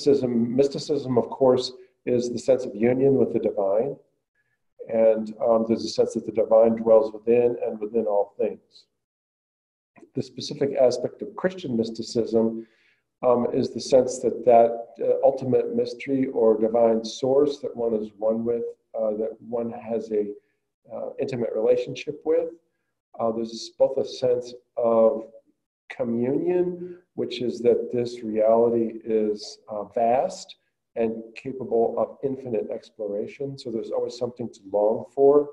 mysticism. Mysticism, of course, is the sense of union with the divine. And there's a sense that the divine dwells within and within all things. The specific aspect of Christian mysticism is the sense that ultimate mystery or divine source that one is one with, that one has a intimate relationship with. There's both a sense of communion, which is that this reality is vast and capable of infinite exploration. So there's always something to long for.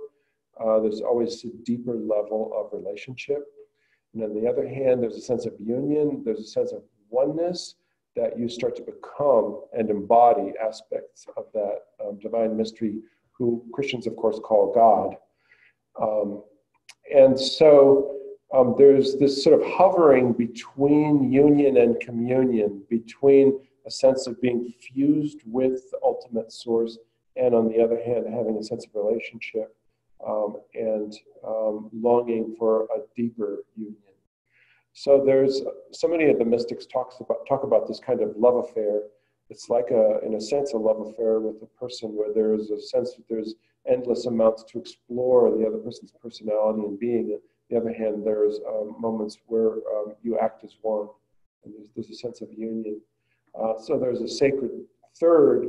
There's always a deeper level of relationship. And on the other hand, there's a sense of union. There's a sense of oneness that you start to become and embody aspects of that divine mystery, who Christians, of course, call God. And so there's this sort of hovering between union and communion, between a sense of being fused with the ultimate source, and on the other hand, having a sense of relationship and longing for a deeper union. So there's so many of the mystics talk about this kind of love affair. It's like in a sense, a love affair with a person where there is a sense that there's endless amounts to explore the other person's personality and being. On the other hand, there's moments where you act as one, and there's a sense of union. So there's a sacred third.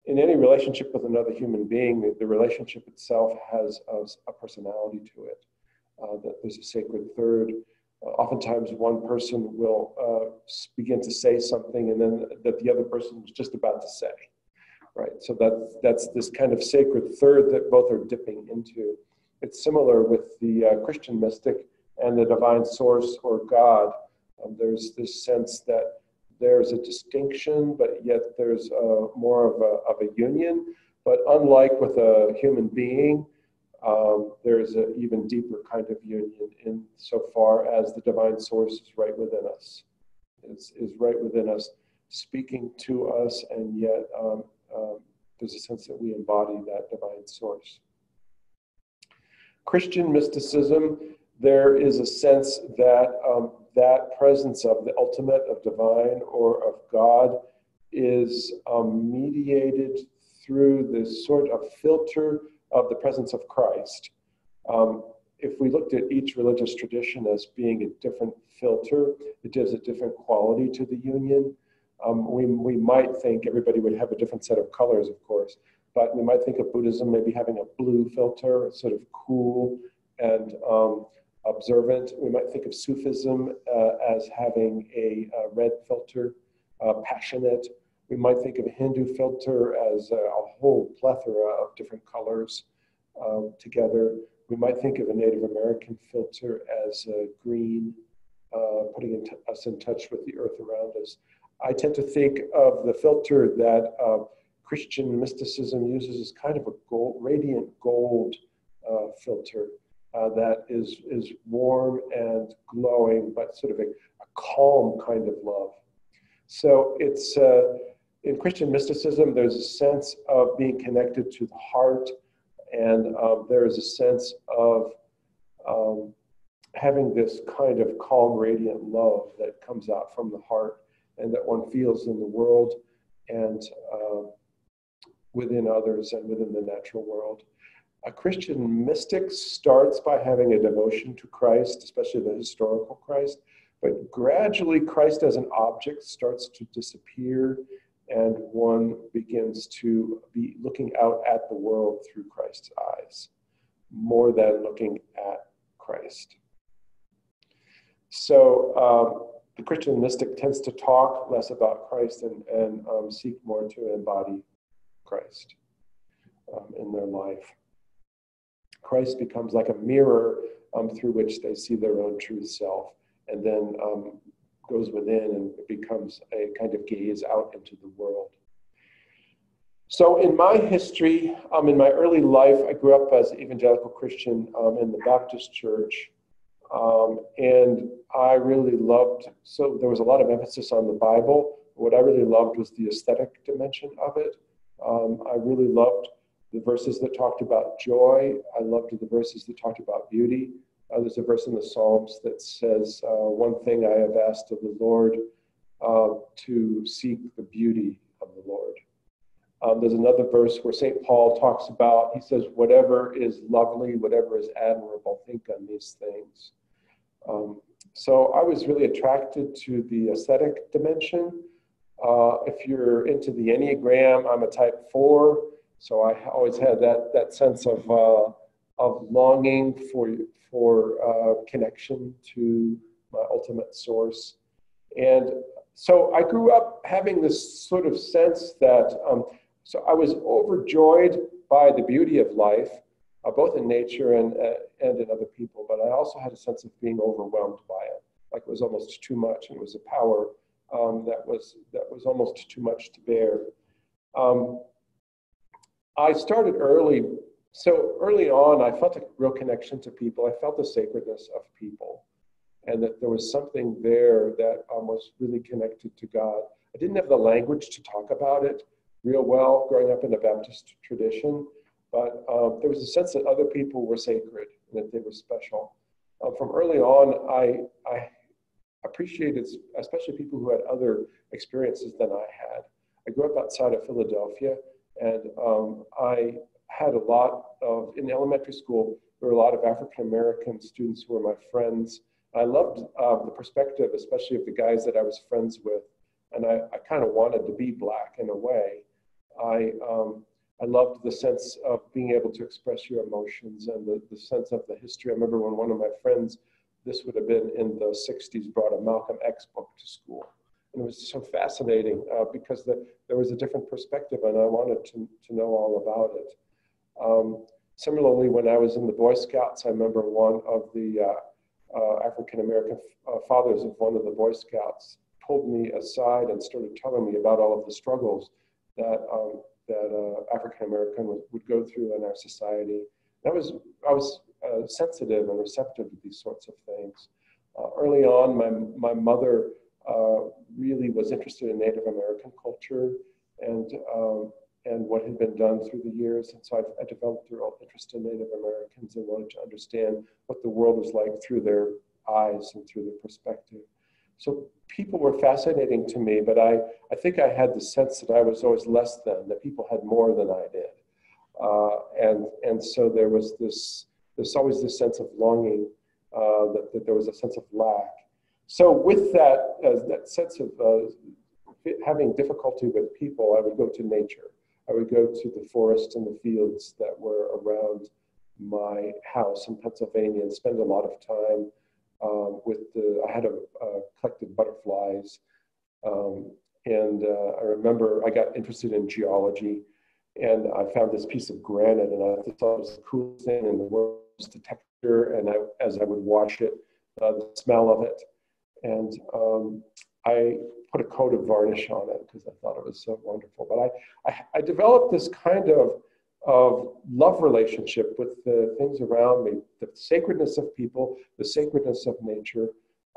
In any relationship with another human being, the relationship itself has a personality to it. That there's a sacred third. Oftentimes one person will begin to say something and then that the other person was just about to say, right? So that's this kind of sacred third that both are dipping into. It's similar with the Christian mystic and the divine source or God. There's this sense that there's a distinction, but yet there's more of a union. But unlike with a human being, there's an even deeper kind of union in so far as the divine source is right within us. Is right within us, speaking to us, and yet there's a sense that we embody that divine source. Christian mysticism, there is a sense that that presence of the ultimate, of divine or of God, is mediated through this sort of filter of the presence of Christ. If we looked at each religious tradition as being a different filter, it gives a different quality to the union. We might think everybody would have a different set of colors, of course, but we might think of Buddhism maybe having a blue filter, sort of cool and observant. We might think of Sufism as having a red filter, passionate. We might think of a Hindu filter as a whole plethora of different colors together. We might think of a Native American filter as green, putting us in touch with the earth around us. I tend to think of the filter that Christian mysticism uses as kind of a radiant gold filter that is warm and glowing, but sort of a calm kind of love. So it's in Christian mysticism, there's a sense of being connected to the heart, and there is a sense of having this kind of calm, radiant love that comes out from the heart and that one feels in the world and within others and within the natural world. A Christian mystic starts by having a devotion to Christ, especially the historical Christ, but gradually Christ as an object starts to disappear, and one begins to be looking out at the world through Christ's eyes, more than looking at Christ. So the Christian mystic tends to talk less about Christ and seek more to embody Christ in their life. Christ becomes like a mirror through which they see their own true self, and then goes within and becomes a kind of gaze out into the world. So in my history, in my early life, I grew up as an evangelical Christian in the Baptist church. And I really loved, so there was a lot of emphasis on the Bible. What I really loved was the aesthetic dimension of it. I really loved the verses that talked about joy. I loved the verses that talked about beauty. There's a verse in the Psalms that says, one thing I have asked of the Lord, to seek the beauty of the Lord. There's another verse where St. Paul talks about, he says, whatever is lovely, whatever is admirable, think on these things. So I was really attracted to the aesthetic dimension. If you're into the Enneagram, I'm a type 4, so I always had that sense of longing for connection to my ultimate source. And so I grew up having this sort of sense that, so I was overjoyed by the beauty of life, both in nature and in other people, but I also had a sense of being overwhelmed by it, like it was almost too much, and it was a power that was almost too much to bear. I started early, so early on I felt a real connection to people. I felt the sacredness of people, and that there was something there that was really connected to God. I didn't have the language to talk about it real well growing up in the Baptist tradition, but there was a sense that other people were sacred and that they were special. From early on, I appreciated, especially people who had other experiences than I had. I grew up outside of Philadelphia, and I had a lot of, in elementary school, there were a lot of African-American students who were my friends. I loved the perspective, especially of the guys that I was friends with, and I kind of wanted to be Black in a way. I loved the sense of being able to express your emotions and the sense of the history. I remember when one of my friends, this would have been in the 60s, brought a Malcolm X book to school. And it was so fascinating because there was a different perspective, and I wanted to know all about it. Similarly, when I was in the Boy Scouts, I remember one of the African-American fathers of one of the Boy Scouts pulled me aside and started telling me about all of the struggles that African-American would go through in our society. I was sensitive and receptive to these sorts of things. Early on, my mother really was interested in Native American culture and what had been done through the years. And so I developed a real interest in Native Americans and wanted to understand what the world was like through their eyes and through their perspective. So people were fascinating to me, but I think I had the sense that I was always less than, that people had more than I did. And so there was there's always this sense of longing, that there was a sense of lack. So with that sense of having difficulty with people, I would go to nature. I would go to the forest and the fields that were around my house in Pennsylvania and spend a lot of time I had collected butterflies, and I remember I got interested in geology, and I found this piece of granite, and I thought it was the coolest thing in the world, just the texture, and as I would wash it, the smell of it, and I put a coat of varnish on it because I thought it was so wonderful. But I developed this kind of love relationship with the things around me, the sacredness of people, the sacredness of nature.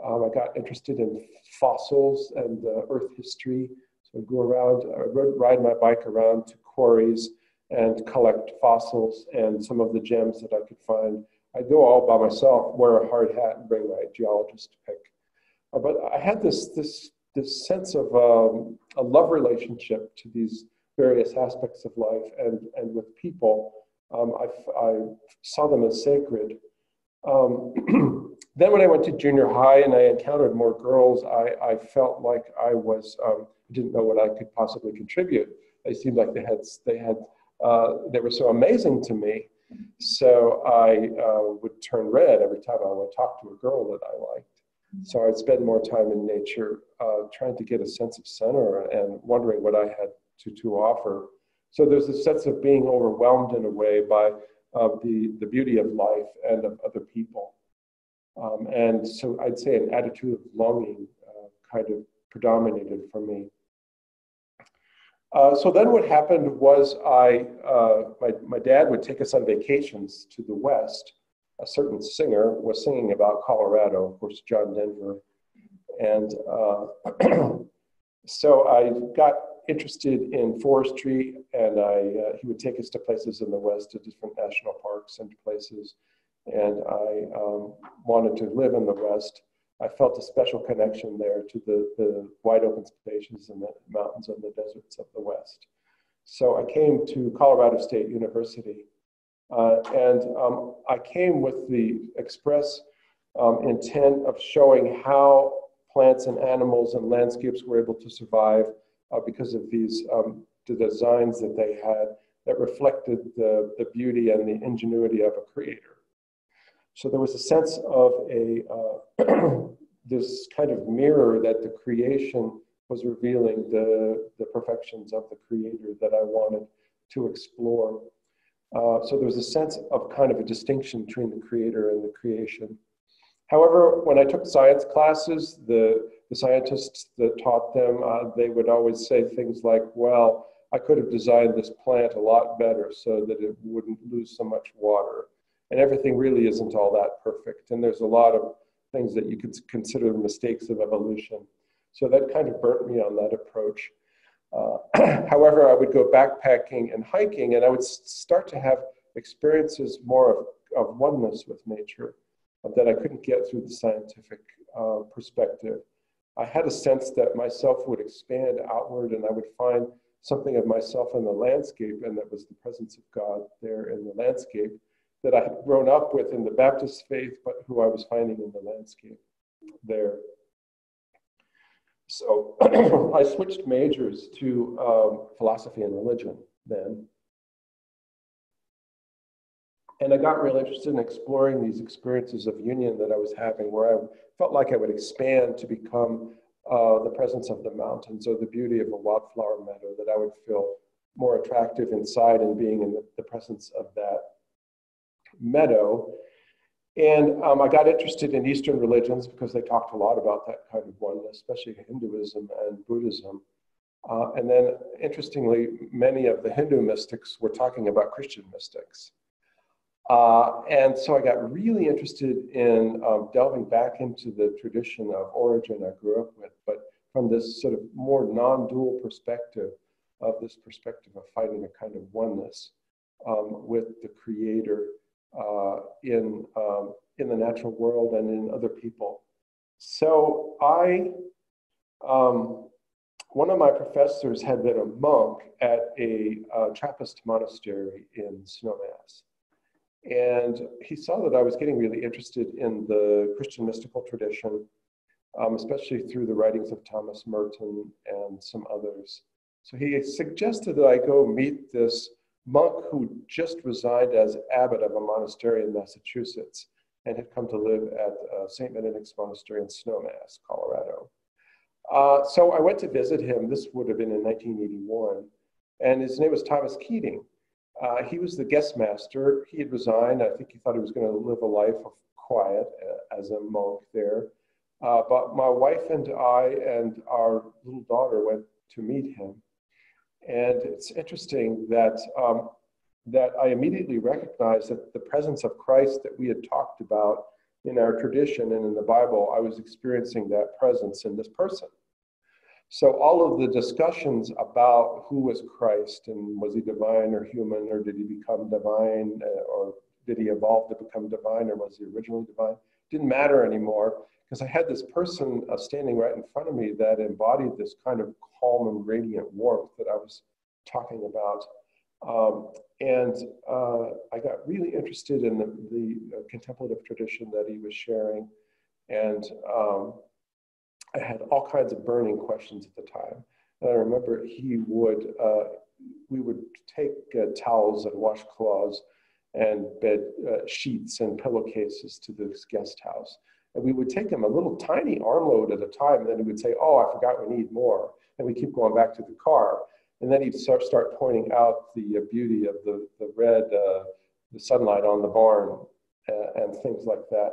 I got interested in fossils and earth history. So I'd go around, ride my bike around to quarries and collect fossils and some of the gems that I could find. I'd go all by myself, wear a hard hat, and bring my geologist pick. But I had this sense of a love relationship to these various aspects of life and with people. I saw them as sacred. Then when I went to junior high and I encountered more girls, I felt like I didn't know what I could possibly contribute. They seemed like they were so amazing to me. So I would turn red every time I would talk to a girl that I liked. So I'd spend more time in nature, trying to get a sense of center and wondering what I had to offer. So there's a sense of being overwhelmed in a way by the beauty of life and of other people. And so I'd say an attitude of longing kind of predominated for me. So then what happened was my dad would take us on vacations to the West. A certain singer was singing about Colorado, of course, John Denver. And so I got interested in forestry, and he would take us to places in the West, to different national parks and places. And I wanted to live in the West. I felt a special connection there to the wide open spaces and the mountains and the deserts of the West. So I came to Colorado State University, and I came with the express intent of showing how plants and animals and landscapes were able to survive because of these the designs that they had that reflected the beauty and the ingenuity of a creator. So there was a sense of this kind of mirror that the creation was revealing the perfections of the creator that I wanted to explore. So there was a sense of kind of a distinction between the creator and the creation. However, when I took science classes, the scientists that taught them, they would always say things like, well, I could have designed this plant a lot better so that it wouldn't lose so much water. And everything really isn't all that perfect. And there's a lot of things that you could consider mistakes of evolution. So that kind of burnt me on that approach. However, I would go backpacking and hiking, and I would start to have experiences more of oneness with nature that I couldn't get through the scientific perspective. I had a sense that myself would expand outward, and I would find something of myself in the landscape, and that was the presence of God there in the landscape that I had grown up with in the Baptist faith, but who I was finding in the landscape there. So I switched majors to philosophy and religion then. And I got real interested in exploring these experiences of union that I was having, where I felt like I would expand to become the presence of the mountains or the beauty of a wildflower meadow, that I would feel more attractive inside and being in the presence of that meadow. And I got interested in Eastern religions because they talked a lot about that kind of oneness, especially Hinduism and Buddhism. And then, interestingly, many of the Hindu mystics were talking about Christian mystics. And so I got really interested in delving back into the tradition of origin I grew up with, but from this sort of more non-dual perspective, of this perspective of finding a kind of oneness with the Creator in the natural world and in other people. So one of my professors had been a monk at a Trappist monastery in Snowmass. And he saw that I was getting really interested in the Christian mystical tradition, especially through the writings of Thomas Merton and some others. So he suggested that I go meet this monk who just resigned as abbot of a monastery in Massachusetts and had come to live at St. Benedict's Monastery in Snowmass, Colorado. So I went to visit him. This would have been in 1981. And his name was Thomas Keating. He was the guest master. He had resigned. I think he thought he was going to live a life of quiet as a monk there. But my wife and I and our little daughter went to meet him. And it's interesting that, that I immediately recognized that the presence of Christ that we had talked about in our tradition and in the Bible, I was experiencing that presence in this person. So all of the discussions about who was Christ and was he divine or human, or did he become divine, or did he evolve to become divine, or was he originally divine, didn't matter anymore, because I had this person standing right in front of me that embodied this kind of calm and radiant warmth that I was talking about. I got really interested in the contemplative tradition that he was sharing. And I had all kinds of burning questions at the time. And I remember we would take towels and washcloths and bed sheets and pillowcases to this guest house. And we would take them a little tiny armload at a time, and then he would say, oh, I forgot we need more. And we keep going back to the car. And then he'd start pointing out the beauty of the red, the sunlight on the barn and things like that,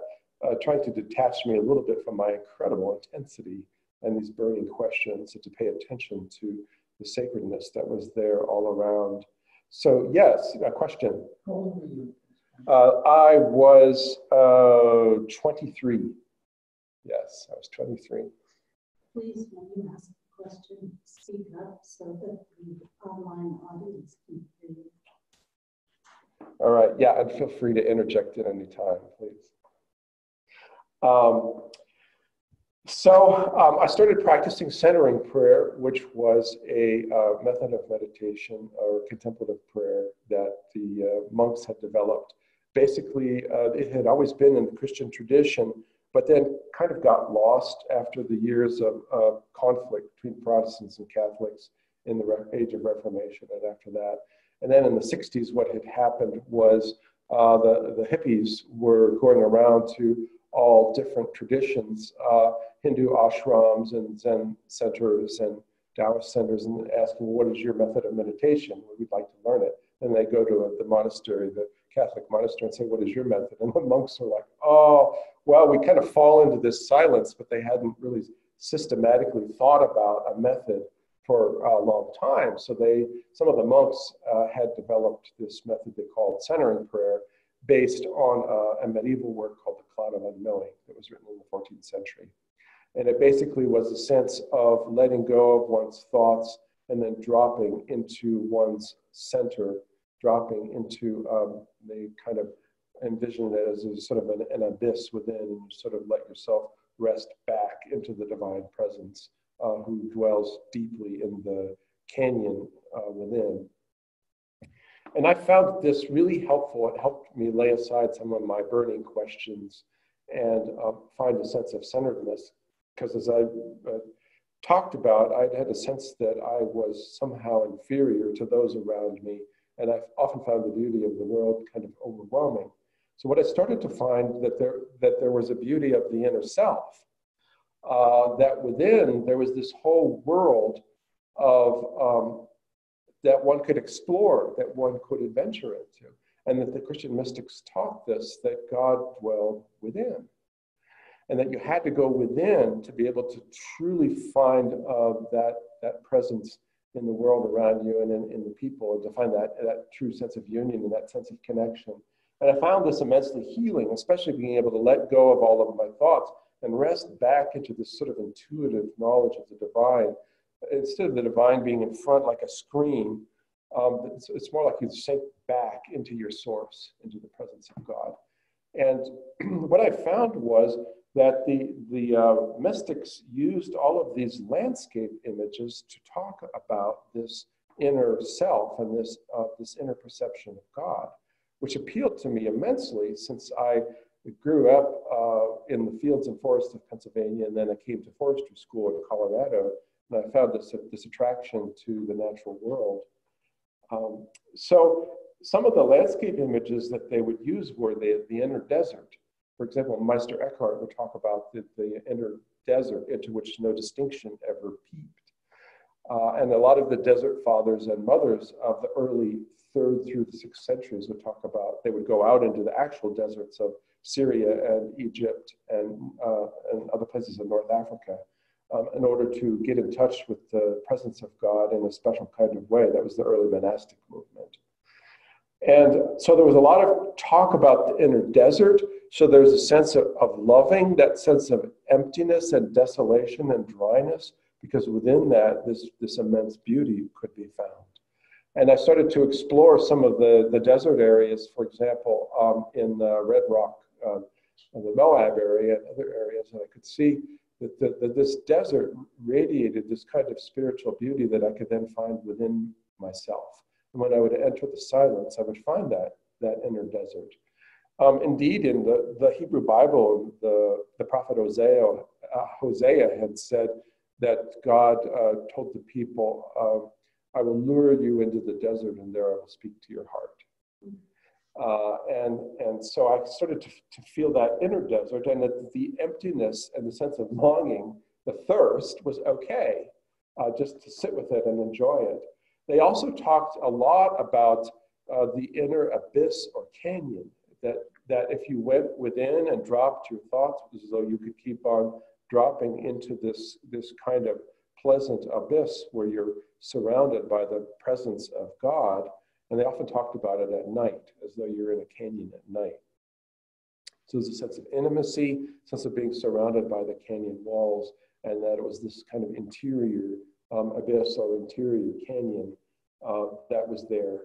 trying to detach me a little bit from my incredible intensity and these burning questions, and to pay attention to the sacredness that was there all around. So yes, a question. How old were you? I was 23. Yes, I was 23. Please, when you ask a question, speak up so that the online audience can hear you. All right, yeah, and feel free to interject at any time, please. So I started practicing centering prayer, which was a method of meditation or contemplative prayer that the monks had developed. Basically, it had always been in the Christian tradition, but then kind of got lost after the years of conflict between Protestants and Catholics in the age of Reformation and after that. And then in the 60s, what had happened was the hippies were going around to all different traditions, Hindu ashrams and Zen centers and Taoist centers, and asking, what is your method of meditation? We'd like to learn it. And they go to the monastery, the Catholic monastery, and say, what is your method? And the monks are like, oh, well, we kind of fall into this silence, but they hadn't really systematically thought about a method for a long time. So some of the monks had developed this method they called centering prayer, based on a medieval work called The Cloud of Unknowing that was written in the 14th century. And it basically was a sense of letting go of one's thoughts and then dropping into one's center, dropping into, they kind of envision it as a sort of an abyss within, and you sort of let yourself rest back into the divine presence who dwells deeply in the canyon within. And I found this really helpful. It helped me lay aside some of my burning questions and find a sense of centeredness. Because as I talked about, I'd had a sense that I was somehow inferior to those around me. And I've often found the beauty of the world kind of overwhelming. So what I started to find that there was a beauty of the inner self, that within there was this whole world of that one could explore, that one could adventure into, and that the Christian mystics taught this, that God dwelled within, and that you had to go within to be able to truly find that presence in the world around you and in the people, and to find that true sense of union and that sense of connection. And I found this immensely healing, especially being able to let go of all of my thoughts and rest back into this sort of intuitive knowledge of the divine. Instead of the divine being in front like a screen, it's more like you sink back into your source, into the presence of God. And what I found was that the mystics used all of these landscape images to talk about this inner self and this inner perception of God, which appealed to me immensely, since I grew up in the fields and forests of Pennsylvania, and then I came to forestry school in Colorado. And I found this attraction to the natural world. So some of the landscape images that they would use were the inner desert. For example, Meister Eckhart would talk about the inner desert into which no distinction ever peeped. And a lot of the desert fathers and mothers of the early 3rd through the 6th centuries would talk about, they would go out into the actual deserts of Syria and Egypt and other places in North Africa, in order to get in touch with the presence of God in a special kind of way. That was the early monastic movement. And so there was a lot of talk about the inner desert. So there's a sense of loving, that sense of emptiness and desolation and dryness, because within that, this immense beauty could be found. And I started to explore some of the desert areas, for example, in the Red Rock, the Moab area, and other areas, and I could see that this desert radiated this kind of spiritual beauty that I could then find within myself. And when I would enter the silence, I would find that inner desert. Indeed, in the Hebrew Bible, the prophet Hosea had said that God told the people, I will lure you into the desert and there I will speak to your heart. And so I started to feel that inner desert, and that the emptiness and the sense of longing, the thirst, was okay, just to sit with it and enjoy it. They also talked a lot about the inner abyss or canyon, that if you went within and dropped your thoughts, it was as though you could keep on dropping into this kind of pleasant abyss where you're surrounded by the presence of God. And they often talked about it at night, as though you're in a canyon at night. So there's a sense of intimacy, sense of being surrounded by the canyon walls, and that it was this kind of interior abyss or interior canyon that was there.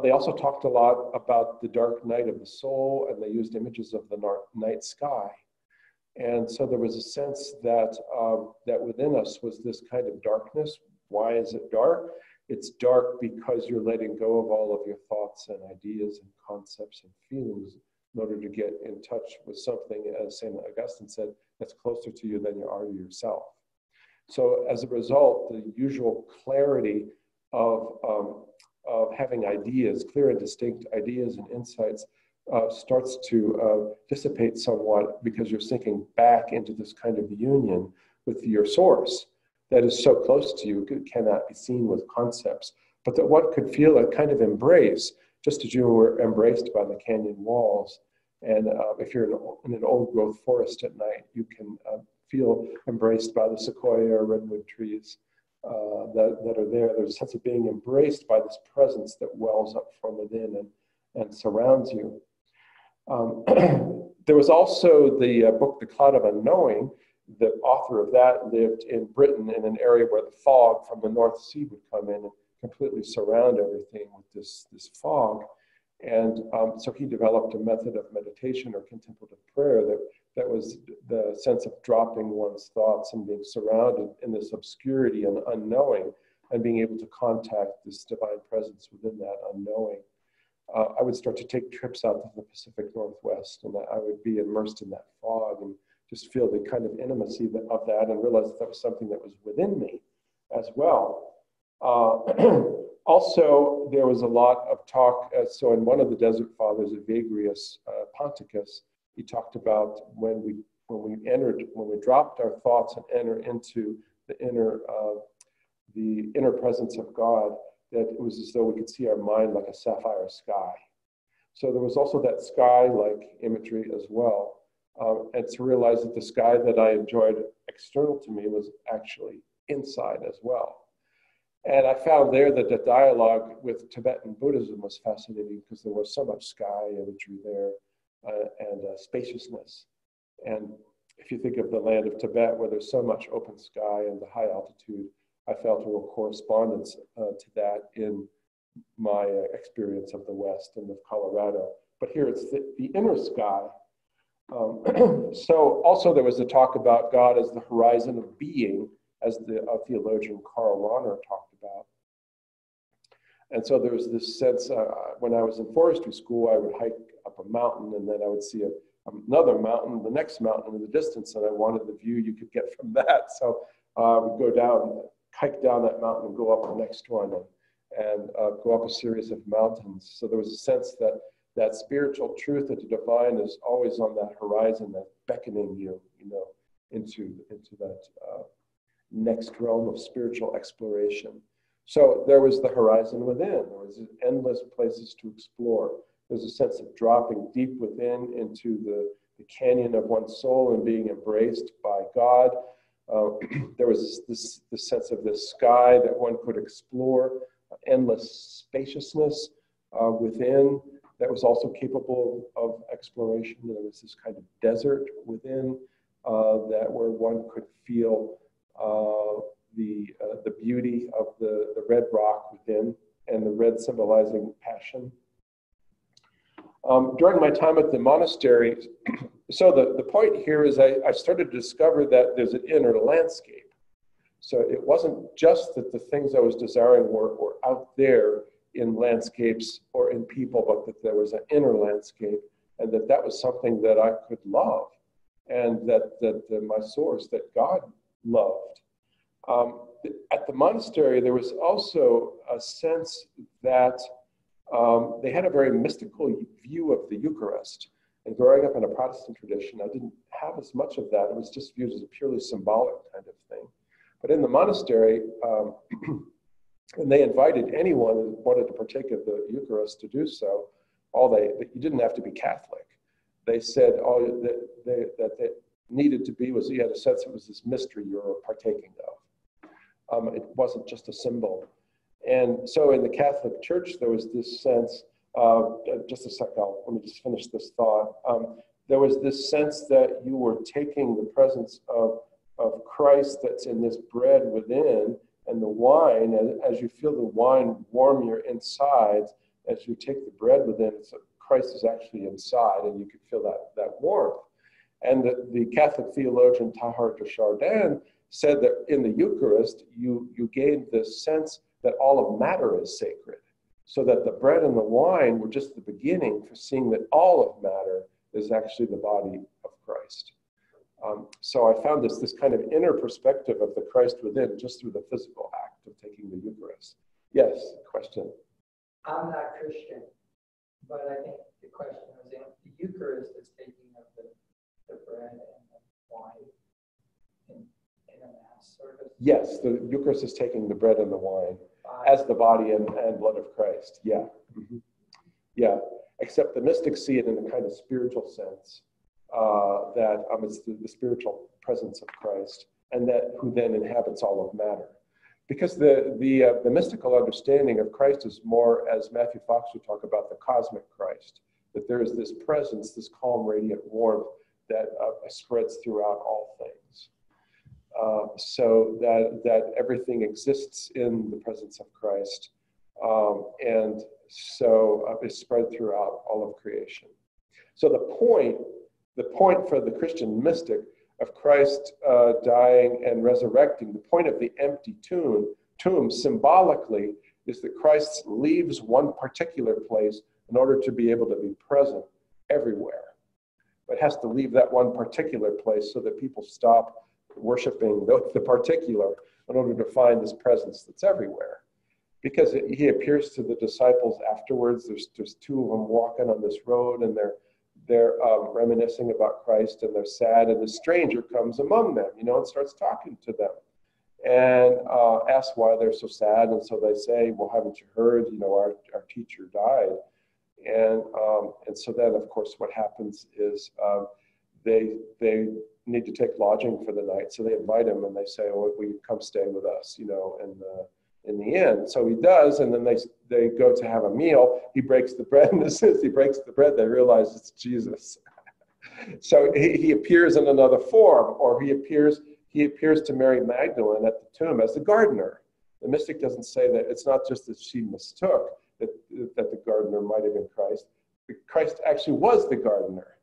They also talked a lot about the dark night of the soul, and they used images of the night sky. And so there was a sense that, that within us was this kind of darkness. Why is it dark? It's dark because you're letting go of all of your thoughts and ideas and concepts and feelings in order to get in touch with something, as St. Augustine said, that's closer to you than you are to yourself. So as a result, the usual clarity of having ideas, clear and distinct ideas and insights, starts to dissipate somewhat because you're sinking back into this kind of union with your source that is so close to you, it cannot be seen with concepts, but that one could feel a kind of embrace, just as you were embraced by the canyon walls. And if you're in an old growth forest at night, you can feel embraced by the sequoia or redwood trees that are there. There's a sense of being embraced by this presence that wells up from within and surrounds you. There was also the book, The Cloud of Unknowing. The author of that lived in Britain in an area where the fog from the North Sea would come in and completely surround everything with this fog. And so he developed a method of meditation or contemplative prayer that was the sense of dropping one's thoughts and being surrounded in this obscurity and unknowing and being able to contact this divine presence within that unknowing. I would start to take trips out to the Pacific Northwest, and I would be immersed in that fog and just feel the kind of intimacy of that and realize that was something that was within me as well. Also, there was a lot of talk, so in one of the Desert Fathers, Evagrius Ponticus, he talked about when we dropped our thoughts and enter into the inner presence of God, that it was as though we could see our mind like a sapphire sky. So there was also that sky-like imagery as well. And to realize that the sky that I enjoyed external to me was actually inside as well. And I found there that the dialogue with Tibetan Buddhism was fascinating because there was so much sky imagery there and spaciousness. And if you think of the land of Tibet, where there's so much open sky and the high altitude, I felt a real correspondence to that in my experience of the West and of Colorado. But here it's the inner sky. So also there was a talk about God as the horizon of being, as the theologian Karl Rahner talked about. And so there was this sense, when I was in forestry school, I would hike up a mountain and then I would see another mountain, the next mountain in the distance, and I wanted the view you could get from that. So I would go down, hike down that mountain and go up the next one and go up a series of mountains. So there was a sense that that spiritual truth, that the divine is always on that horizon, that's beckoning you, into that next realm of spiritual exploration. So there was the horizon within. There was endless places to explore. There's a sense of dropping deep within into the canyon of one's soul and being embraced by God. There was this sense of this sky that one could explore, endless spaciousness within that was also capable of exploration. There was this kind of desert within that where one could feel the beauty of the red rock within, and the red symbolizing passion. During my time at the monastery, so the point here is I started to discover that there's an inner landscape. So it wasn't just that the things I was desiring were out there in landscapes or in people, but that there was an inner landscape, and that was something that I could love, and that my source, that God loved. At the monastery, there was also a sense that they had a very mystical view of the Eucharist. And growing up in a Protestant tradition, I didn't have as much of that. It was just viewed as a purely symbolic kind of thing. But in the monastery, and they invited anyone who wanted to partake of the Eucharist to do so. You didn't have to be Catholic. They said all that they needed to be was you had a sense it was this mystery you were partaking of. It wasn't just a symbol. And so in the Catholic Church, there was this sense, just a sec, let me just finish this thought. There was this sense that you were taking the presence of Christ that's in this bread within, and the wine, as you feel the wine warm your insides, as you take the bread within, Christ is actually inside, and you can feel that warmth. And the Catholic theologian Tahar de Chardin said that in the Eucharist, you gain this sense that all of matter is sacred, so that the bread and the wine were just the beginning for seeing that all of matter is actually the body of Christ. So I found this kind of inner perspective of the Christ within just through the physical act of taking the Eucharist. Yes, question. I'm not Christian, but I think the question was in the Eucharist is taking of the bread and the wine in a Mass service. Yes, the Eucharist is taking the bread and the wine as the body and blood of Christ. Yeah. Mm-hmm. Yeah. Except the mystics see it in a kind of spiritual sense, that it's the spiritual presence of Christ, and that who then inhabits all of matter. Because the mystical understanding of Christ is more, as Matthew Fox would talk about, the cosmic Christ, that there is this presence, this calm, radiant warmth that spreads throughout all things. So that everything exists in the presence of Christ, and so it's spread throughout all of creation. So the point for the Christian mystic of Christ dying and resurrecting, the point of the empty tomb symbolically is that Christ leaves one particular place in order to be able to be present everywhere. But has to leave that one particular place so that people stop worshiping the particular in order to find this presence that's everywhere. Because he appears to the disciples afterwards. There's two of them walking on this road, and they're reminiscing about Christ, and they're sad, and the stranger comes among them, and starts talking to them, and asks why they're so sad. And so they say, well, haven't you heard, our teacher died. And so then, of course, what happens is they need to take lodging for the night. So they invite him, and they say, oh, will you come stay with us, in the inn. So he does, and then they go to have a meal. He breaks the bread, and as soon as he breaks the bread, they realize it's Jesus. So he appears in another form, or he appears to Mary Magdalene at the tomb as the gardener. The mystic doesn't say that it's not just that she mistook that the gardener might have been Christ. Christ actually was the gardener,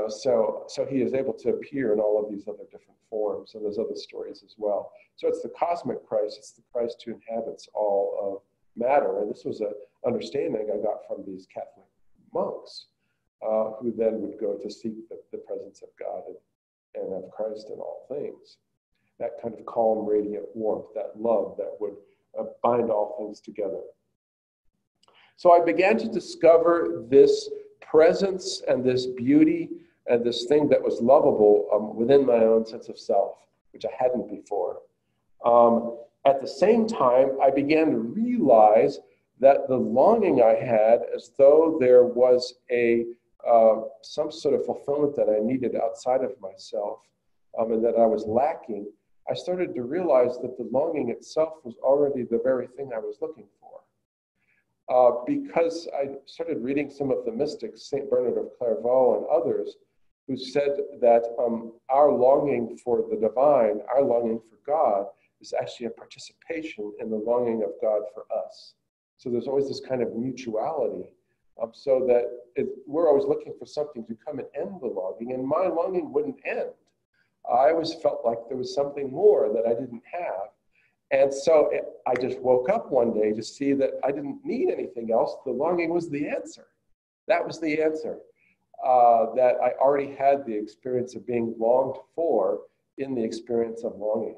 so he is able to appear in all of these other different forms, and there's other stories as well. So it's the cosmic Christ, it's the Christ who inhabits all of matter. And this was an understanding I got from these Catholic monks, who then would go to seek the presence of God and of Christ in all things. That kind of calm, radiant warmth, that love that would bind all things together. So I began to discover this presence and this beauty and this thing that was lovable within my own sense of self, which I hadn't before. At the same time, I began to realize that the longing I had, as though there was some sort of fulfillment that I needed outside of myself, and that I was lacking, I started to realize that the longing itself was already the very thing I was looking for. Because I started reading some of the mystics, St. Bernard of Clairvaux and others, who said that our longing for the divine, our longing for God, is actually a participation in the longing of God for us. So there's always this kind of mutuality, so that we're always looking for something to come and end the longing, and my longing wouldn't end. I always felt like there was something more that I didn't have. And so I just woke up one day to see that I didn't need anything else. The longing was the answer. That was the answer. That I already had the experience of being longed for in the experience of longing.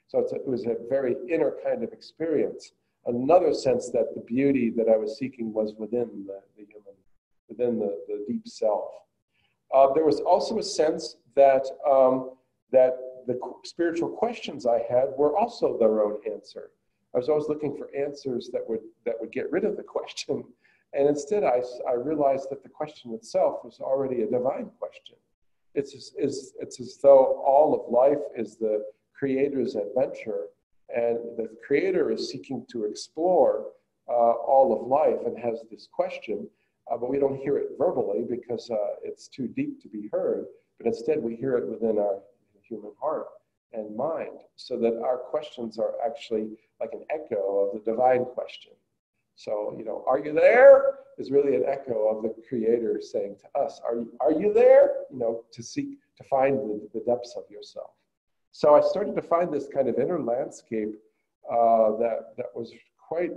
So it was a very inner kind of experience. Another sense that the beauty that I was seeking was within the human, within the deep self. There was also a sense that the spiritual questions I had were also their own answer. I was always looking for answers that would get rid of the question. And instead, I realized that the question itself was already a divine question. It's as though all of life is the Creator's adventure, and the Creator is seeking to explore all of life and has this question, but we don't hear it verbally because it's too deep to be heard, but instead we hear it within our human heart and mind, so that our questions are actually like an echo of the divine question. So, are you there is really an echo of the Creator saying to us, are you there? To seek, to find the depths of yourself. So I started to find this kind of inner landscape that was quite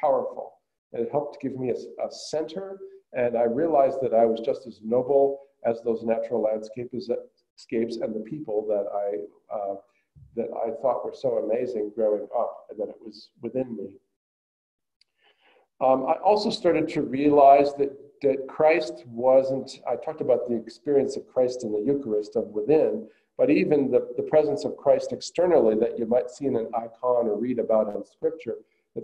powerful. And it helped give me a center, and I realized that I was just as noble as those natural landscapes and the people that I thought were so amazing growing up, and that it was within me. I also started to realize that Christ wasn't, I talked about the experience of Christ in the Eucharist of within, but even the presence of Christ externally that you might see in an icon or read about in Scripture,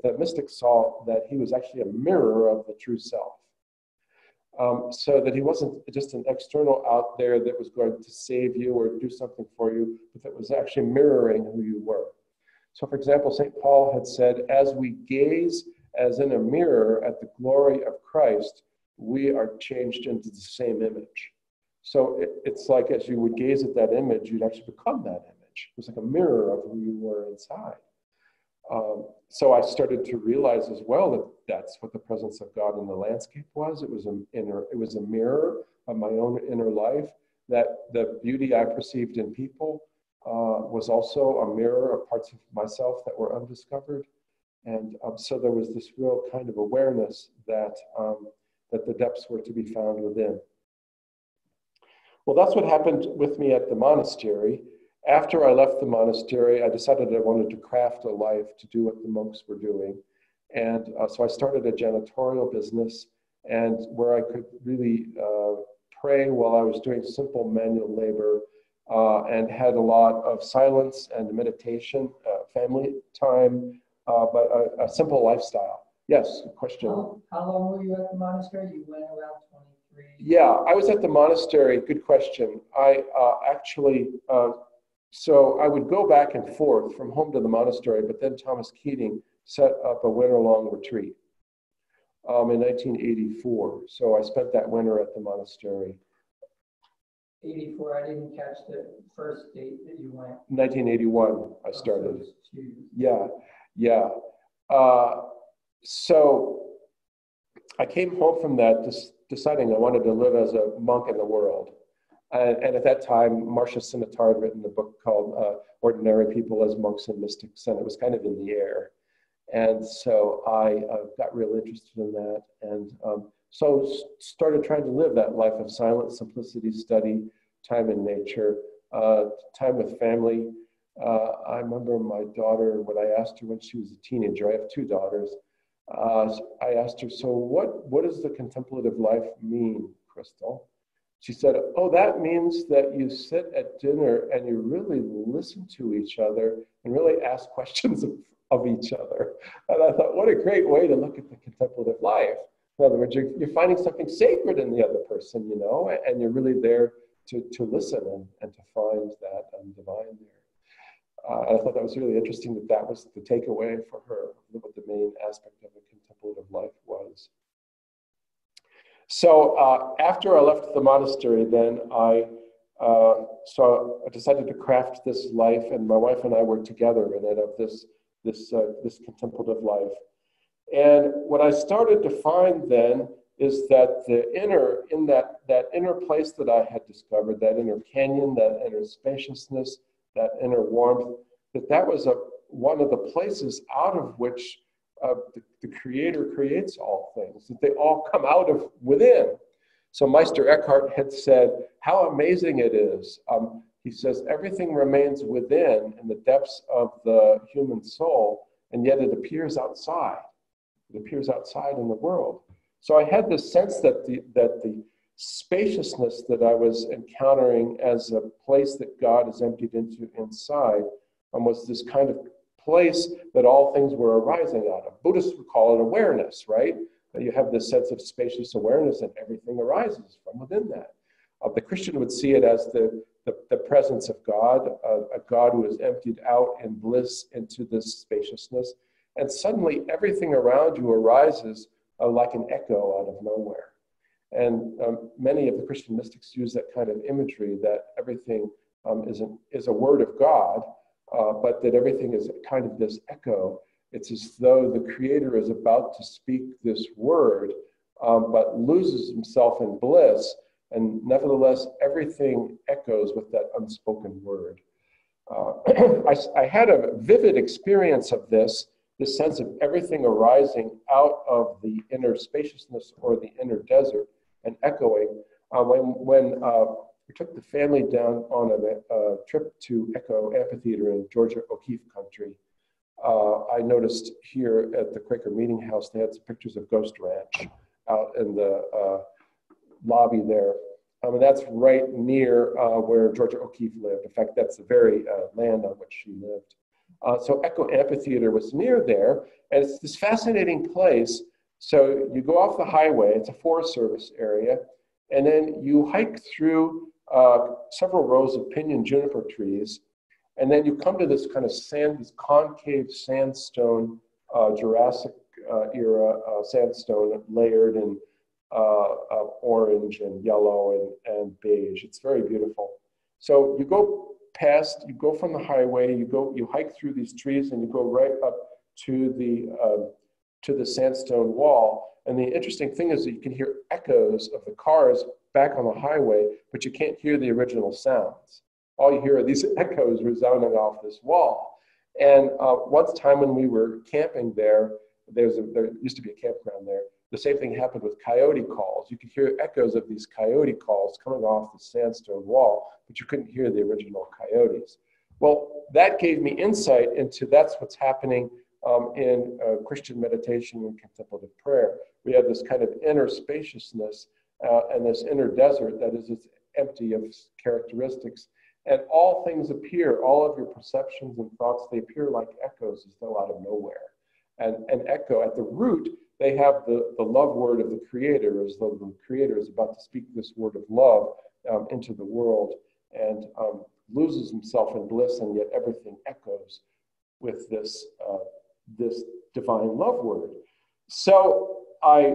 that mystic saw that he was actually a mirror of the true self. So that he wasn't just an external out there that was going to save you or do something for you, but that was actually mirroring who you were. So for example, St. Paul had said, as we gaze as in a mirror at the glory of Christ, we are changed into the same image. So it's like as you would gaze at that image, you'd actually become that image. It was like a mirror of who you were inside. So I started to realize as well that that's what the presence of God in the landscape was. It was a mirror of my own inner life, that the beauty I perceived in people was also a mirror of parts of myself that were undiscovered. And so there was this real kind of awareness that the depths were to be found within. Well, that's what happened with me at the monastery. After I left the monastery, I decided I wanted to craft a life to do what the monks were doing. And so I started a janitorial business, and where I could really pray while I was doing simple manual labor, and had a lot of silence and meditation, family time, but a simple lifestyle. Yes, question. How long were you at the monastery? You went around 23? Yeah, I was at the monastery. Good question. I actually, so I would go back and forth from home to the monastery, but then Thomas Keating set up a winter-long retreat in 1984. So I spent that winter at the monastery. 84, I didn't catch the first date that you went. 1981, I started. So Yeah. So I came home from that deciding I wanted to live as a monk in the world. And at that time, Marcia Sinitar had written a book called Ordinary People as Monks and Mystics, and it was kind of in the air. And so I got real interested in that, and so started trying to live that life of silence, simplicity, study, time in nature, time with family. I remember my daughter, when I asked her when she was a teenager, I have two daughters, I asked her, so what does the contemplative life mean, Crystal? She said, oh, that means that you sit at dinner and you really listen to each other and really ask questions of each other. And I thought, what a great way to look at the contemplative life. In other words, you're finding something sacred in the other person, and you're really there to listen and to find that divine there. And I thought that was really interesting that was the takeaway for her, what the main aspect of the contemplative life was. So after I left the monastery, then I decided to craft this life, and my wife and I were together in it, of this contemplative life. And what I started to find then is that that inner place that I had discovered, that inner canyon, that inner spaciousness, that inner warmth, that was one of the places out of which the Creator creates all things, that they all come out of within. So Meister Eckhart had said, how amazing it is. He says, everything remains within in the depths of the human soul, and yet it appears outside. It appears outside in the world. So I had this sense that the spaciousness that I was encountering as a place that God is emptied into inside was this kind of place that all things were arising out of. Buddhists would call it awareness, right? That you have this sense of spacious awareness and everything arises from within that. The Christian would see it as the presence of God, a God who is emptied out in bliss into this spaciousness. And suddenly everything around you arises like an echo out of nowhere. And many of the Christian mystics use that kind of imagery, that everything is a word of God, but that everything is kind of this echo It's as though the Creator is about to speak this word, but loses himself in bliss, and nevertheless, everything echoes with that unspoken word. I had a vivid experience of this sense of everything arising out of the inner spaciousness or the inner desert and echoing. When we took the family down on a trip to Echo Amphitheater in Georgia O'Keeffe country, I noticed here at the Quaker Meeting House, they had some pictures of Ghost Ranch out in the lobby there. And that's right near where Georgia O'Keeffe lived. In fact, that's the very land on which she lived. So Echo Amphitheater was near there, and it's this fascinating place. So you go off the highway, it's a Forest Service area, and then you hike through several rows of pinyon juniper trees, and then you come to this kind of this concave sandstone, Jurassic era sandstone layered in orange and yellow and beige. It's very beautiful. So you go past, you go from the highway, you hike through these trees, and you go right up to the sandstone wall. And the interesting thing is that you can hear echoes of the cars back on the highway, but you can't hear the original sounds. All you hear are these echoes resounding off this wall. And one time when we were camping there, there used to be a campground there. The same thing happened with coyote calls. You could hear echoes of these coyote calls coming off the sandstone wall, but you couldn't hear the original coyotes. Well, that gave me insight into that's what's happening in Christian meditation and contemplative prayer. We have this kind of inner spaciousness and this inner desert that is empty of characteristics. And all things appear, all of your perceptions and thoughts, they appear like echoes as though out of nowhere. And an echo at the root, they have the love word of the Creator, as though the Creator is about to speak this word of love into the world, and loses himself in bliss, and yet everything echoes with this divine love word. So I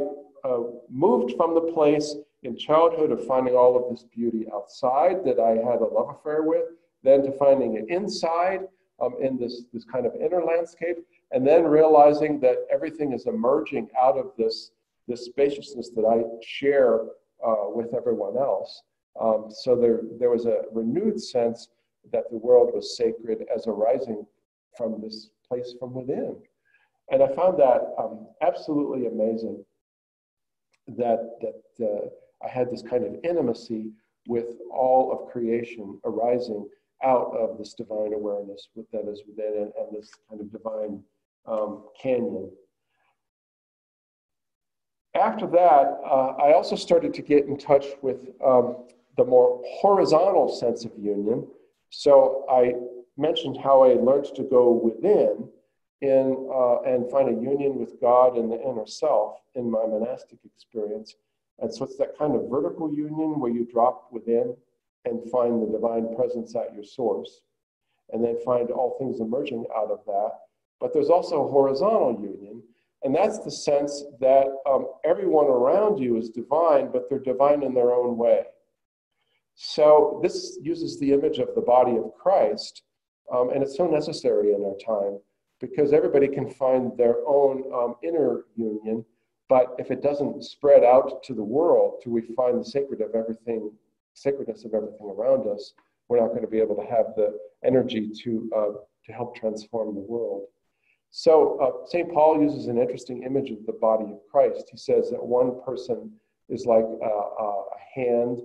moved from the place in childhood of finding all of this beauty outside that I had a love affair with, then to finding it inside in this kind of inner landscape, and then realizing that everything is emerging out of this spaciousness that I share with everyone else. So there was a renewed sense that the world was sacred as arising from this place from within. And I found that absolutely amazing, that I had this kind of intimacy with all of creation arising out of this divine awareness that is within, and this kind of divine canyon. After that, I also started to get in touch with the more horizontal sense of union. So I mentioned how I learned to go within and find a union with God and the inner self in my monastic experience. And so it's that kind of vertical union where you drop within and find the divine presence at your source, and then find all things emerging out of that. But there's also a horizontal union, and that's the sense that everyone around you is divine, but they're divine in their own way. So this uses the image of the body of Christ, and it's so necessary in our time, because everybody can find their own inner union, but if it doesn't spread out to the world till we find the sacredness of everything around us, we're not going to be able to have the energy to help transform the world. So St. Paul uses an interesting image of the body of Christ. He says that one person is like a hand,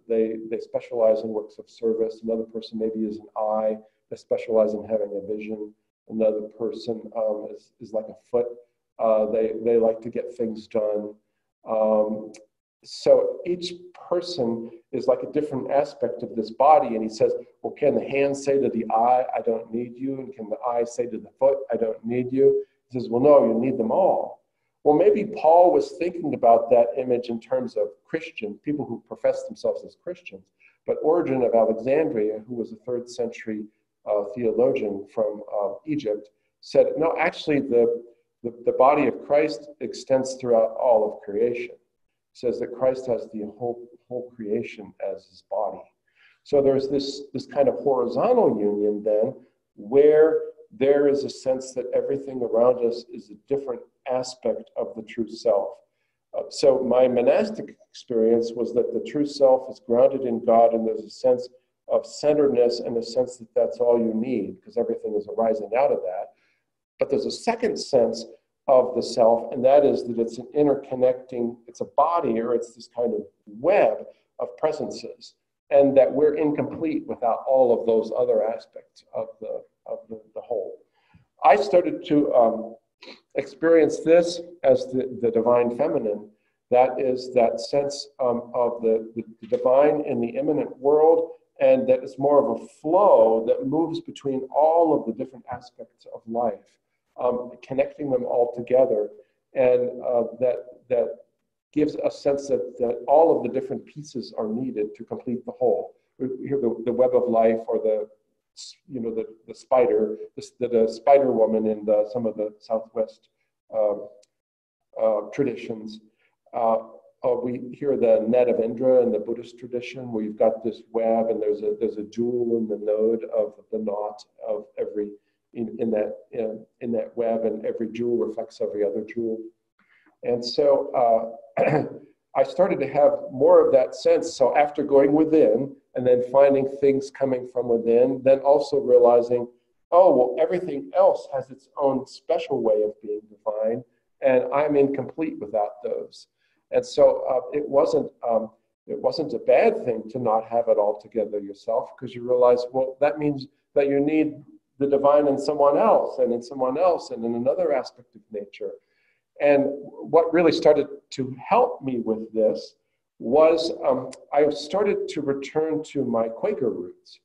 they specialize in works of service. Another person maybe is an eye, they specialize in having a vision. Another person is like a foot. They like to get things done. So each person is like a different aspect of this body. And he says, well, can the hand say to the eye, I don't need you? And can the eye say to the foot, I don't need you? He says, well, no, you need them all. Well, maybe Paul was thinking about that image in terms of Christians, people who profess themselves as Christians. But Origen of Alexandria, who was a 3rd century theologian from Egypt, said, no, actually the body of Christ extends throughout all of creation. He says that Christ has the whole creation as his body. So there's this kind of horizontal union then, where there is a sense that everything around us is a different aspect of the true self. So my monastic experience was that the true self is grounded in God, and there's a sense of centeredness and a sense that that's all you need because everything is arising out of that. But there's a second sense of the self, and that is that it's an interconnecting, it's a body, or it's this kind of web of presences, and that we're incomplete without all of those other aspects of the whole. I started to experience this as the divine feminine. That is that sense of the divine in the immanent world, and that it's more of a flow that moves between all of the different aspects of life, connecting them all together, and that gives a sense that all of the different pieces are needed to complete the whole. We hear the web of life, or the spider, the spider woman in some of the Southwest traditions. We hear the net of Indra in the Buddhist tradition, where you've got this web, and there's a jewel in the node of the knot of every in that web, and every jewel reflects every other jewel. And so I started to have more of that sense. So after going within and then finding things coming from within, then also realizing, oh, well, everything else has its own special way of being divine, and I'm incomplete without those. And so it wasn't a bad thing to not have it all together yourself, because you realize, well, that means that you need the divine in someone else, and in someone else, and in another aspect of nature. And what really started to help me with this was I started to return to my Quaker roots.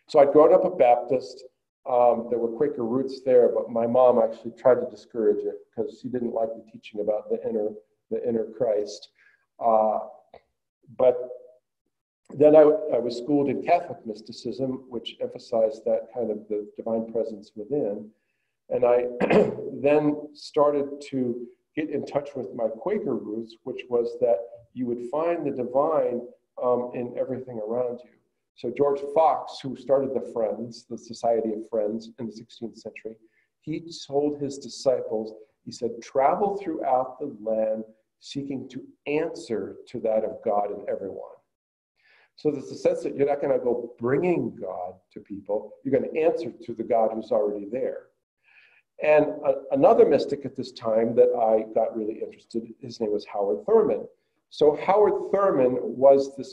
So I'd grown up a Baptist. There were Quaker roots there, but my mom actually tried to discourage it because she didn't like the teaching about the inner Christ. But then I was schooled in Catholic mysticism, which emphasized that kind of the divine presence within. And I then started to get in touch with my Quaker roots, which was that you would find the divine in everything around you. So George Fox, who started the Friends, the Society of Friends in the 16th century, he told his disciples, he said, travel throughout the land seeking to answer to that of God in everyone. So there's a sense that you're not going to go bringing God to people, you're going to answer to the God who's already there. And another mystic at this time that I got really interested in, his name was Howard Thurman. So Howard Thurman was the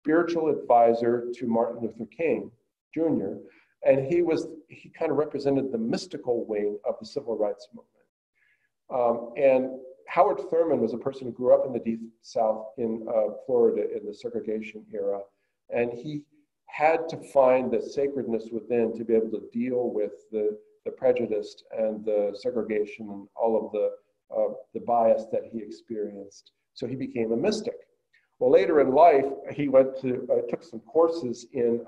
spiritual advisor to Martin Luther King Jr., and he kind of represented the mystical wing of the civil rights movement. And Howard Thurman was a person who grew up in the Deep South in Florida in the segregation era, and he had to find the sacredness within to be able to deal with the prejudice and the segregation and all of the bias that he experienced. So he became a mystic. Well, later in life, he took some courses in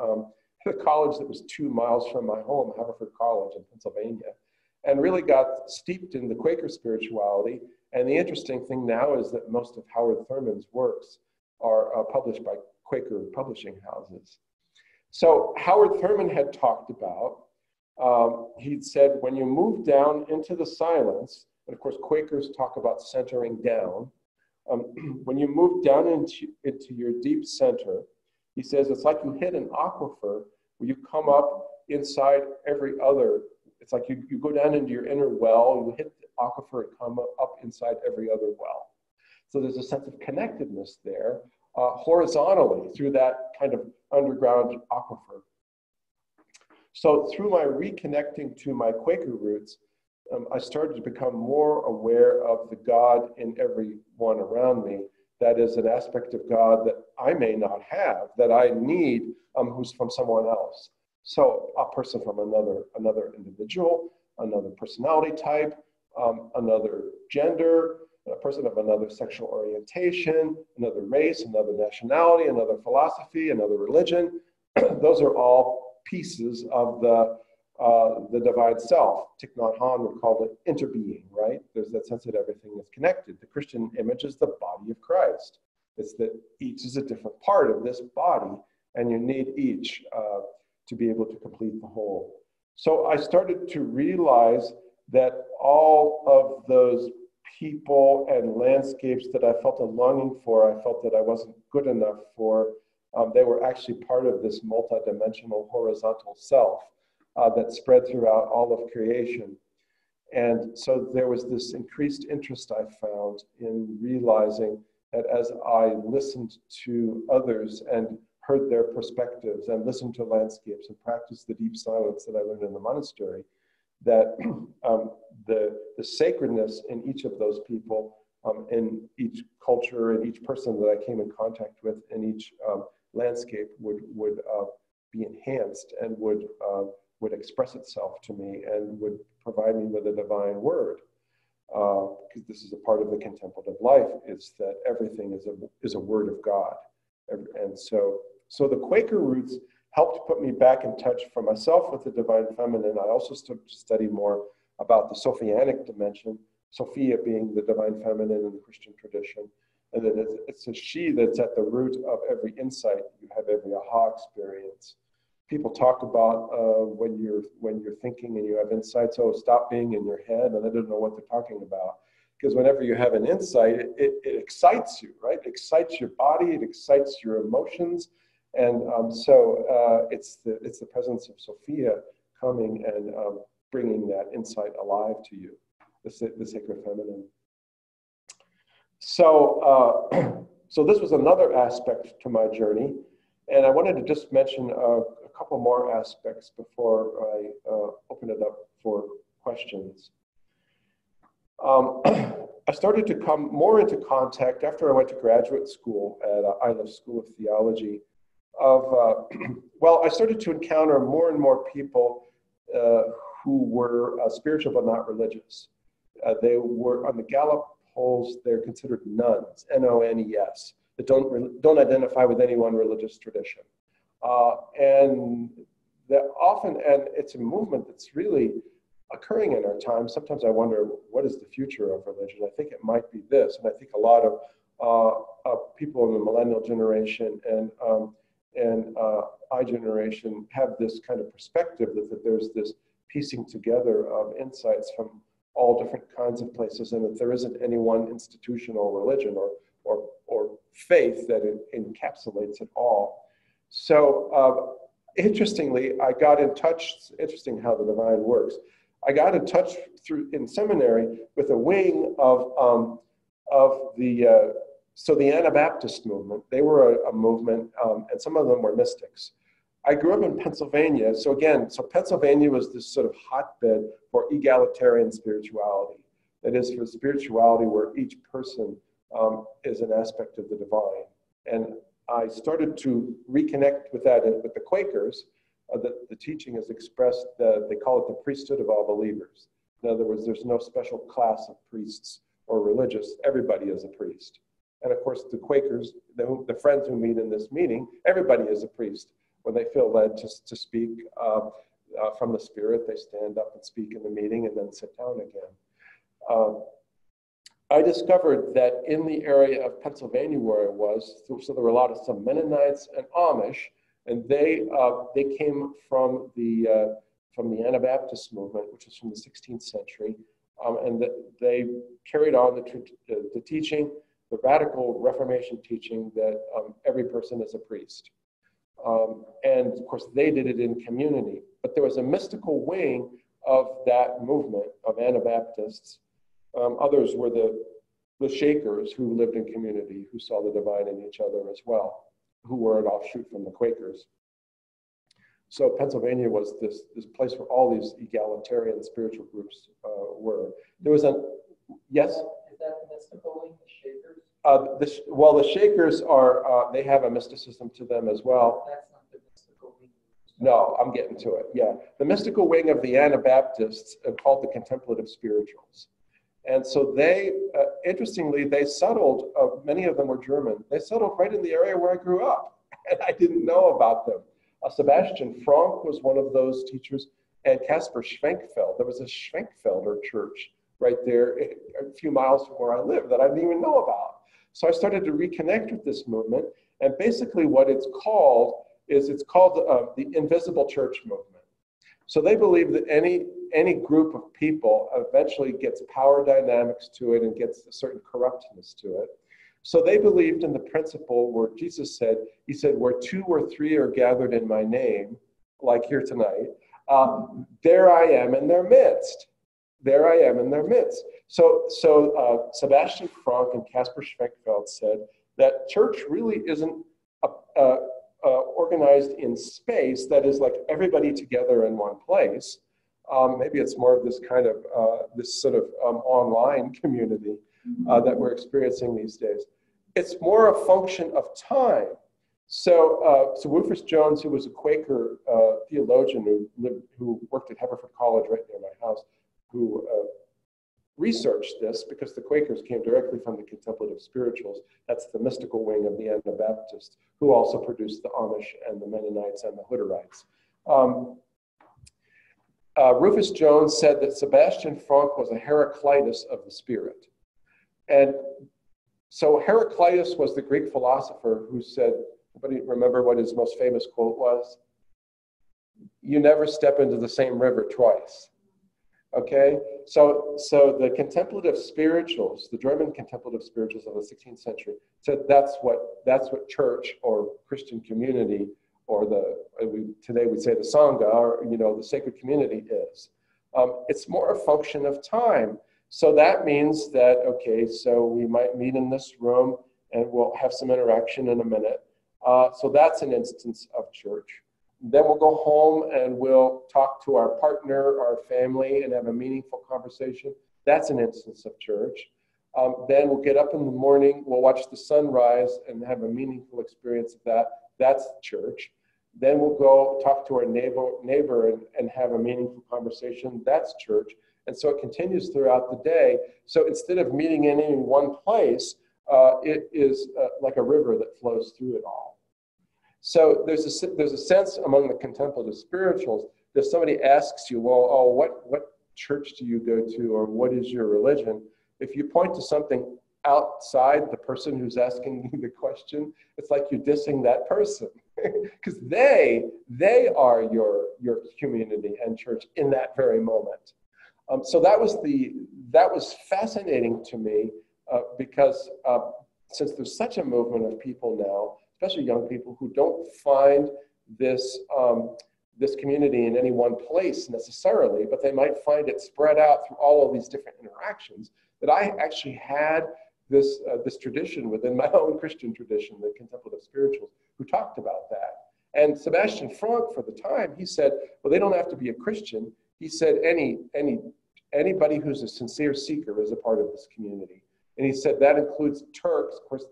a college that was 2 miles from my home, Haverford College in Pennsylvania, and really got steeped in the Quaker spirituality. And the interesting thing now is that most of Howard Thurman's works are published by Quaker publishing houses. So Howard Thurman had talked about, he'd said, when you move down into the silence, and of course Quakers talk about centering down, when you move down into your deep center, he says, it's like you hit an aquifer where you come up inside every other, it's like you go down into your inner well, and you hit the aquifer and come up inside every other well. So there's a sense of connectedness there, horizontally through that kind of underground aquifer. So through my reconnecting to my Quaker roots, I started to become more aware of the God in everyone around me. That is an aspect of God that I may not have, that I need, who's from someone else. So a person from another individual, another personality type, another gender, a person of another sexual orientation, another race, another nationality, another philosophy, another religion. Those are all pieces of the divine self. Thich Nhat Hanh would call it interbeing, right? There's that sense that everything is connected. The Christian image is the body of Christ. It's that each is a different part of this body, and you need each to be able to complete the whole. So I started to realize that all of those people and landscapes that I felt a longing for, I felt that I wasn't good enough for, they were actually part of this multidimensional horizontal self that spread throughout all of creation. And so there was this increased interest I found in realizing that as I listened to others and heard their perspectives and listened to landscapes and practiced the deep silence that I learned in the monastery, that the sacredness in each of those people, in each culture, in each person that I came in contact with, in each landscape would be enhanced and would express itself to me and would provide me with a divine word. Because this is a part of the contemplative life, is that everything is a word of God. And so the Quaker roots helped put me back in touch for myself with the divine feminine. I also started to study more about the Sophianic dimension, Sophia being the divine feminine in the Christian tradition. And that it's a she that's at the root of every insight. You have every aha experience. People talk about when you're thinking and you have insights, oh, stop being in your head, and I don't know what they're talking about. Because whenever you have an insight, it excites you, right? It excites your body, it excites your emotions. And so it's the presence of Sophia coming and bringing that insight alive to you, the sacred feminine. So, so this was another aspect to my journey. And I wanted to just mention a couple more aspects before I open it up for questions. I started to come more into contact after I went to graduate school at Isla School of Theology. Well, I started to encounter more and more people who were spiritual but not religious. They were on the Gallup polls. They're considered nuns, N-O-N-E-S, that don't identify with any one religious tradition, and that often, and it's a movement that's really occurring in our time. Sometimes I wonder, what is the future of religion? I think it might be this, and I think a lot of people in the millennial generation and I generation have this kind of perspective that there's this piecing together of insights from all different kinds of places, and that there isn't any one institutional religion or faith that it encapsulates it all. So interestingly, I got in touch, it's interesting how the divine works. I got in touch in seminary with a wing of the Anabaptist movement. They were a movement, and some of them were mystics. I grew up in Pennsylvania. So Pennsylvania was this sort of hotbed for egalitarian spirituality. That is, for spirituality where each person is an aspect of the divine. And I started to reconnect with that with the Quakers. The teaching is expressed, they call it the priesthood of all believers. In other words, there's no special class of priests or religious. Everybody is a priest. And of course, the Quakers, the friends who meet in this meeting, everybody is a priest. When they feel led to speak from the Spirit, they stand up and speak in the meeting and then sit down again. I discovered that in the area of Pennsylvania where I was, so there were a lot of some Mennonites and Amish, and they came from the Anabaptist movement, which was from the 16th century, and they carried on the teaching, the radical Reformation teaching that every person is a priest. And of course, they did it in community. But there was a mystical wing of that movement of Anabaptists. Others were the Shakers who lived in community, who saw the divine in each other as well, who were an offshoot from the Quakers. So Pennsylvania was this place where all these egalitarian spiritual groups were. There was yes? Is that the mystical wing, the Shakers? The Shakers are, they have a mysticism to them as well. That's not the mystical wing. No, I'm getting to it, yeah. The mystical wing of the Anabaptists called the Contemplative Spirituals. And so they, interestingly, they settled, many of them were German, they settled right in the area where I grew up, and I didn't know about them. Sebastian Frank was one of those teachers, and Caspar Schwenkfeld. There was a Schwenkfelder church right there a few miles from where I live that I didn't even know about. So I started to reconnect with this movement, and basically what it's called is the Invisible Church movement. So they believe that any group of people eventually gets power dynamics to it and gets a certain corruptness to it. So they believed in the principle where Jesus said, he said, where 2 or 3 are gathered in my name, like here tonight, there I am in their midst. There I am in their midst. So Sebastian Frank and Caspar Schwenkfeld said that church really isn't organized in space that is like everybody together in one place. Maybe it's more of this kind of this sort of online community that we're experiencing these days. It's more a function of time. So Rufus Jones, who was a Quaker theologian who worked at Haverford College right near my house, who researched this because the Quakers came directly from the Contemplative Spirituals. That's the mystical wing of the Anabaptists, who also produced the Amish and the Mennonites and the Hutterites. Rufus Jones said that Sebastian Frank was a Heraclitus of the spirit. And so Heraclitus was the Greek philosopher who said, anybody remember what his most famous quote was? You never step into the same river twice. Okay, so the Contemplative Spirituals, the German Contemplative Spirituals of the 16th century, said that's what church or Christian community, or today we'd say the Sangha, or the sacred community is. It's more a function of time. So that means that, okay, so we might meet in this room and we'll have some interaction in a minute. So that's an instance of church. Then we'll go home and we'll talk to our partner, our family, and have a meaningful conversation. That's an instance of church. Then we'll get up in the morning, we'll watch the sunrise and have a meaningful experience of that. That's church. Then we'll go talk to our neighbor and have a meaningful conversation. That's church. And so it continues throughout the day. So instead of meeting in any one place, it is like a river that flows through it all. So there's a sense among the Contemplative Spirituals that if somebody asks you, well, oh, what church do you go to, or what is your religion? If you point to something outside the person who's asking you the question, it's like you're dissing that person because they are your community and church in that very moment. So that was fascinating to me because since there's such a movement of people now, especially young people who don't find this community in any one place necessarily, but they might find it spread out through all of these different interactions, that I actually had this tradition within my own Christian tradition, the Contemplative Spirituals, who talked about that. And Sebastian Frank, for the time, he said, well, they don't have to be a Christian. He said anybody who's a sincere seeker is a part of this community. And he said that includes Turks. Of course,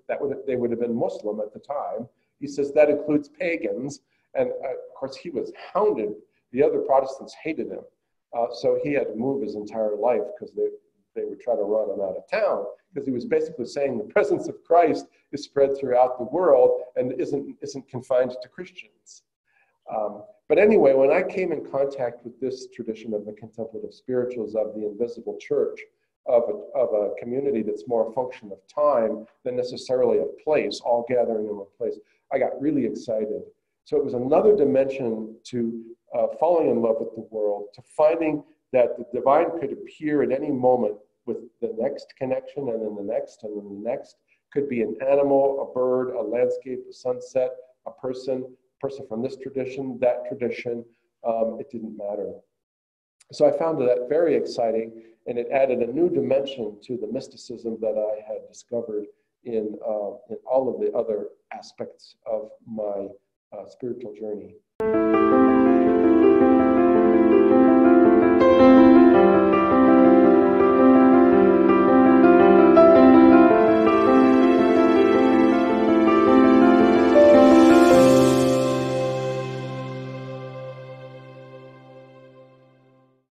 they would have been Muslim at the time. He says that includes pagans. And of course, he was hounded. The other Protestants hated him. So he had to move his entire life because they would try to run him out of town, because he was basically saying the presence of Christ is spread throughout the world and isn't confined to Christians. But anyway, when I came in contact with this tradition of the Contemplative Spirituals, of the invisible church, of a community that's more a function of time than necessarily a place, all gathering in one place, I got really excited. So it was another dimension to falling in love with the world, to finding that the divine could appear at any moment with the next connection, and then the next, and then the next. Could be an animal, a bird, a landscape, a sunset, a person from this tradition, that tradition. It didn't matter. So I found that very exciting, and it added a new dimension to the mysticism that I had discovered in all of the other aspects of my spiritual journey.